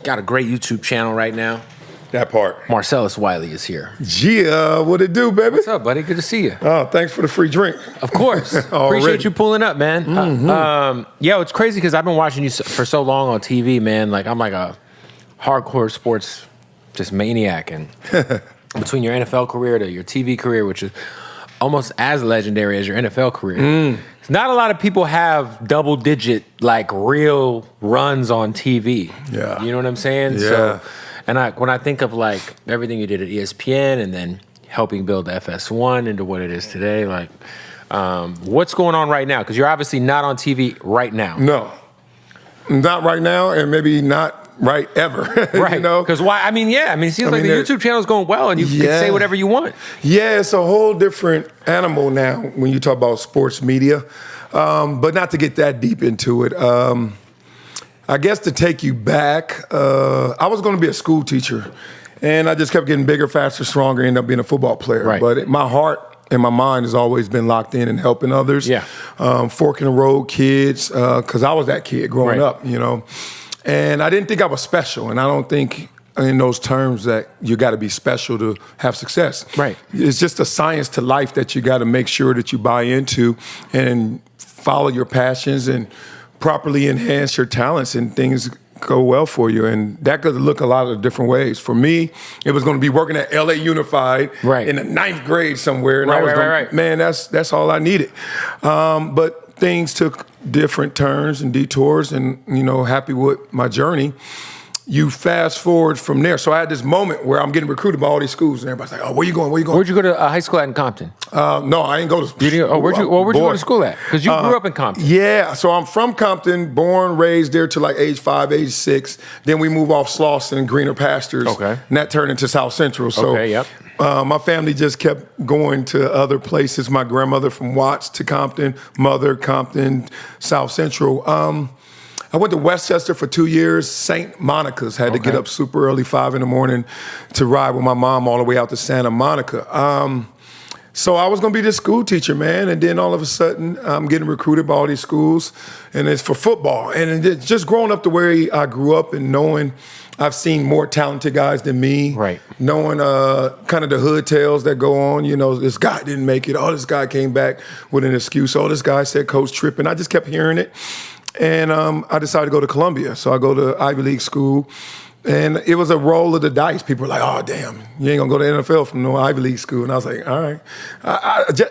got a great YouTube channel right now. That part. Marcellus Wiley is here. Yeah, what it do, baby? What's up, buddy? Good to see you. Oh, thanks for the free drink. Of course. Appreciate you pulling up, man. Yeah, it's crazy because I've been watching you for so long on TV, man. Like, I'm like a hardcore sports just maniac. And between your NFL career to your TV career, which is almost as legendary as your NFL career, not a lot of people have double-digit, like, real runs on TV. Yeah. You know what I'm saying? Yeah. So, and when I think of, like, everything you did at ESPN and then helping build the FS1 into what it is today, like, what's going on right now? Because you're obviously not on TV right now. No, not right now, and maybe not right ever. Right. You know? Because why? It seems like the YouTube channel is going well and you can say whatever you want. Yeah, it's a whole different animal now when you talk about sports media. But not to get that deep into it. I guess to take you back, I was going to be a school teacher, and I just kept getting bigger, faster, stronger, ended up being a football player. Right. But my heart and my mind has always been locked in and helping others. Yeah. Forking the road kids, because I was that kid growing up, you know. And I didn't think I was special, and I don't think in those terms that you got to be special to have success. Right. It's just a science to life that you got to make sure that you buy into and follow your passions and properly enhance your talents, and things go well for you. And that could look a lot of different ways. For me, it was going to be working at LA Unified in the 9th grade somewhere. And I was man, that's all I needed. But things took different turns and detours, and, you know, happy with my journey. You fast forward from there. So I had this moment where I'm getting recruited by all these schools, and everybody's like, "Oh, where you going? Where you going?" Where'd you go to high school at in Compton? No, I didn't go to. Where'd you go to school at? Because you grew up in Compton. Yeah, so I'm from Compton, born, raised there till like age 5, age 6. Then we moved off Slauson and greener pastures. Okay. And that turned into South Central. So my family just kept going to other places. My grandmother from Watts to Compton, mother Compton, South Central. I went to Westchester for 2 years. St. Monica's, had to get up super early, 5 in the morning, to ride with my mom all the way out to Santa Monica. So I was gonna be this school teacher, man, and then all of a sudden I'm getting recruited by all these schools, and it's for football. And it's just growing up the way I grew up and knowing I've seen more talented guys than me. Right. Knowing kind of the hood tales that go on. You know, this guy didn't make it. Oh, this guy came back with an excuse. Oh, this guy said coach tripping. I just kept hearing it. And I decided to go to Columbia. So I go to Ivy League school. And it was a roll of the dice. People were like, "Oh, damn, you ain't gonna go to the NFL from no Ivy League school." And I was like, all right.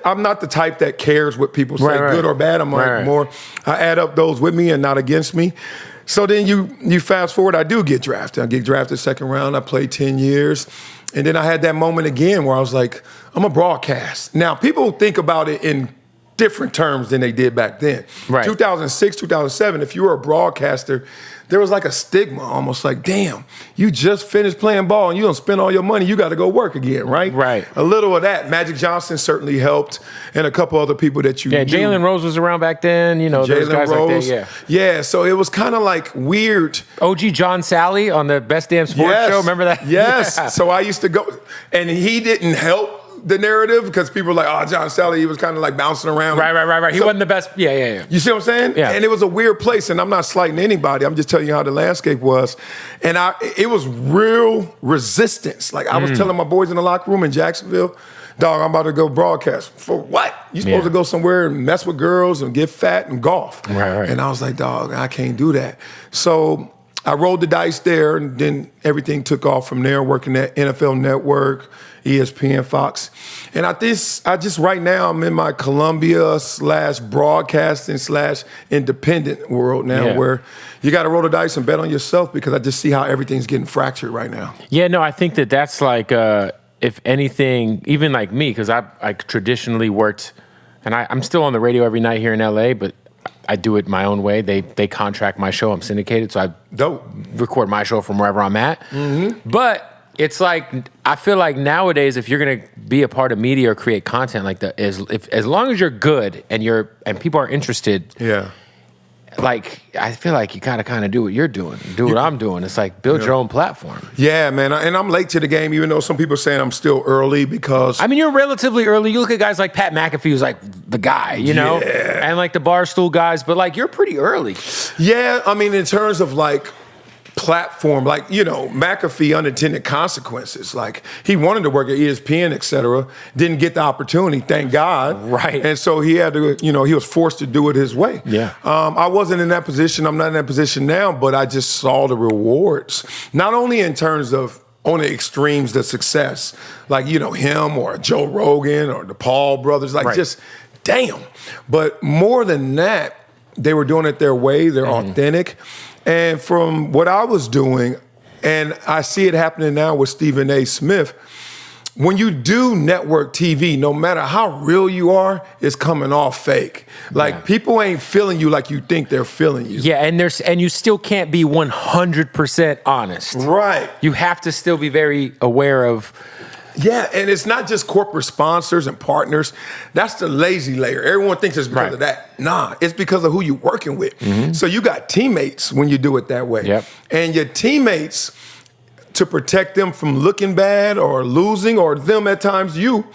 I'm not the type that cares what people say, good or bad. I'm like more, I add up those with me and not against me. So then you fast forward, I do get drafted. I get drafted 2nd round. I played 10 years. And then I had that moment again where I was like, I'm a broadcast. Now, people think about it in different terms than they did back then. 2006, 2007, if you were a broadcaster, there was like a stigma, almost like, damn, you just finished playing ball and you don't spend all your money, you got to go work again, right? Right. A little of that. Magic Johnson certainly helped, and a couple other people that you knew. Jalen Rose was around back then, you know, those guys Rose, like that, yeah, so it was kind of like weird. OG John Sally on the Best Damn Sports Show, remember that? Yes, so I used to go, and he didn't help the narrative because people were like, "Oh, John Sally, he was kind of like bouncing around." Right. He wasn't the best. Yeah. You see what I'm saying? Yeah. And it was a weird place, and I'm not slighting anybody. I'm just telling you how the landscape was. And it was real resistance. Like I was telling my boys in the locker room in Jacksonville, "Dog, I'm about to go broadcast." For what? You supposed to go somewhere and mess with girls and get fat and golf. Right. And I was like, "Dog, I can't do that." So I rolled the dice there, and then everything took off from there, working at NFL Network, ESPN, Fox. And I just right now I'm in my Columbia / broadcasting / independent world now where you got to roll the dice and bet on yourself, because I just see how everything's getting fractured right now. Yeah, no, I think that's like, if anything, even like me, because I traditionally worked, and I'm still on the radio every night here in LA, but I do it my own way. They contract my show. I'm syndicated, so I record my show from wherever I'm at. But it's like, I feel like nowadays, if you're gonna be a part of media or create content like that, as long as you're good and people are interested, like, I feel like you gotta kind of do what you're doing, do what I'm doing. It's like, build your own platform. Yeah, man, and I'm late to the game, even though some people are saying I'm still early, because I mean, you're relatively early. You look at guys like Pat McAfee, who's like the guy, you know, and like the Barstool guys, but like, you're pretty early. Yeah, I mean, in terms of like platform, like, McAfee, unintended consequences. Like, he wanted to work at ESPN, et cetera, didn't get the opportunity, thank God. Right. And so he had to, he was forced to do it his way. Yeah. I wasn't in that position. I'm not in that position now, but I just saw the rewards, not only in terms of on the extremes, the success, like, him or Joe Rogan or the Paul brothers, like just damn. But more than that, they were doing it their way, they're authentic. And from what I was doing, and I see it happening now with Stephen A. Smith, when you do network TV, no matter how real you are, it's coming off fake. Like, people ain't feeling you like you think they're feeling you. Yeah, and you still can't be 100% honest. Right. You have to still be very aware of. Yeah, and it's not just corporate sponsors and partners. That's the lazy layer. Everyone thinks it's because of that. Nah, it's because of who you're working with. So you got teammates when you do it that way. Yep. And your teammates, to protect them from looking bad or losing, or them at times you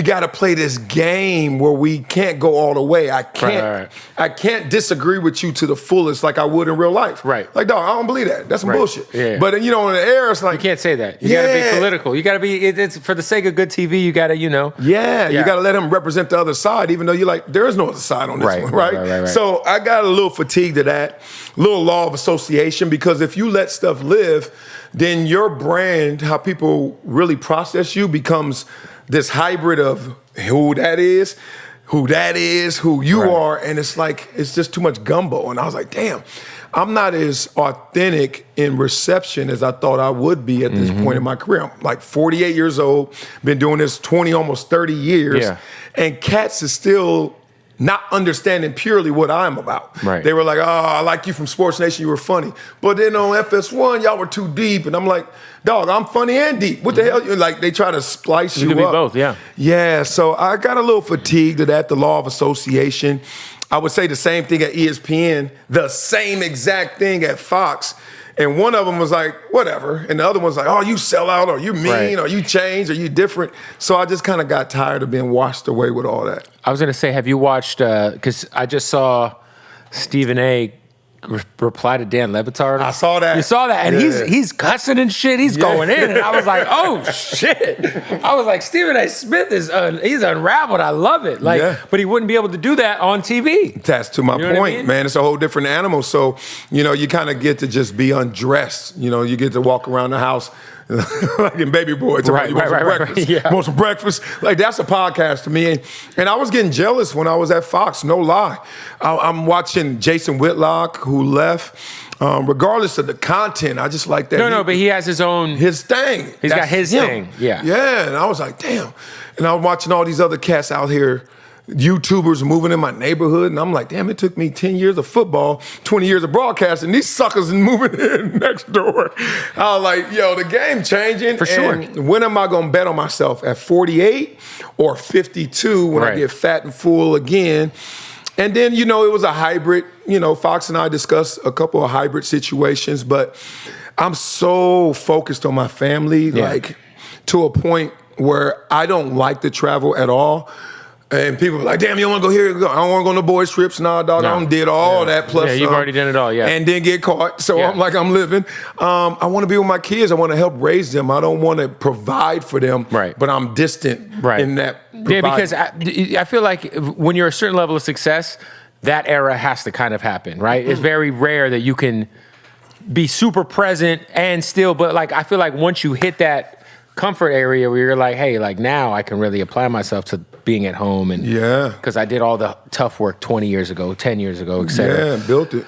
got to play this game where we can't go all the way. I can't disagree with you to the fullest like I would in real life. Right. Like, dog, I don't believe that. That's some bullshit. Yeah. But in the air, it's like, you can't say that. You got to be political. You got to be. It's for the sake of good TV. You got to, you got to let them represent the other side, even though you're like, there is no other side on this one, right? So I got a little fatigued of that, little law of association, because if you let stuff live, then your brand, how people really process you, becomes this hybrid of who that is, who you are, and it's like, it's just too much gumbo. And I was like, damn, I'm not as authentic in reception as I thought I would be at this point in my career. I'm like 48 years old, been doing this 20, almost 30 years, and cats is still not understanding purely what I'm about. Right. They were like, oh, I like you from Sports Nation, you were funny. But then on FS1, y'all were too deep. And I'm like, dog, I'm funny and deep. What the hell? Like, they try to splice you could up. be both, yeah. Yeah, so I got a little fatigued of that, the law of association. I would say the same thing at ESPN, the same exact thing at Fox. And one of them was like, whatever. And the other one's like, oh, you sell out, or you mean, or you change, or you different. So I just kind of got tired of being washed away with all that. I was going to say, have you watched, because I just saw Stephen A. reply to Dan Le Batard. I saw that. You saw that? And he's cussing and shit. He's going in. And I was like, oh, shit. I was like, Stephen A. Smith he's unraveled. I love it. Like, but he wouldn't be able to do that on TV. That's to my point, man. It's a whole different animal. So, you kind of get to just be undressed. You get to walk around the house like in Baby Boy. Right. Want some breakfast? Like, that's a podcast to me. And I was getting jealous when I was at Fox, no lie. I'm watching Jason Whitlock, who left. Regardless of the content, I just like that. No, but he has his thing. He's got his thing. Yeah. Yeah, and I was like, damn. And I was watching all these other cats out here, YouTubers moving in my neighborhood, and I'm like, damn, it took me 10 years of football, 20 years of broadcasting, these suckers are moving in next door. I was like, yo, the game changing. For sure. And when am I gonna bet on myself? At 48 or 52 when I get fat and full again? And then, it was a hybrid. Fox and I discussed a couple of hybrid situations, but I'm so focused on my family, like to a point where I don't like to travel at all. And people are like, damn, you don't want to go here? I don't want to go on the boys' trips. Nah, dog, I done did all that plus. Yeah, you've already done it all, and then get caught. So I'm like, I'm living. I want to be with my kids. I want to help raise them. I don't want to provide for them. Right. But I'm distant in that. Yeah, because I feel like when you're a certain level of success, that era has to kind of happen, right? It's very rare that you can be super present and still, but like, I feel like once you hit that comfort area where you're like, hey, like now I can really apply myself to being at home, and because I did all the tough work 20 years ago, 10 years ago, et cetera. Yeah, built it.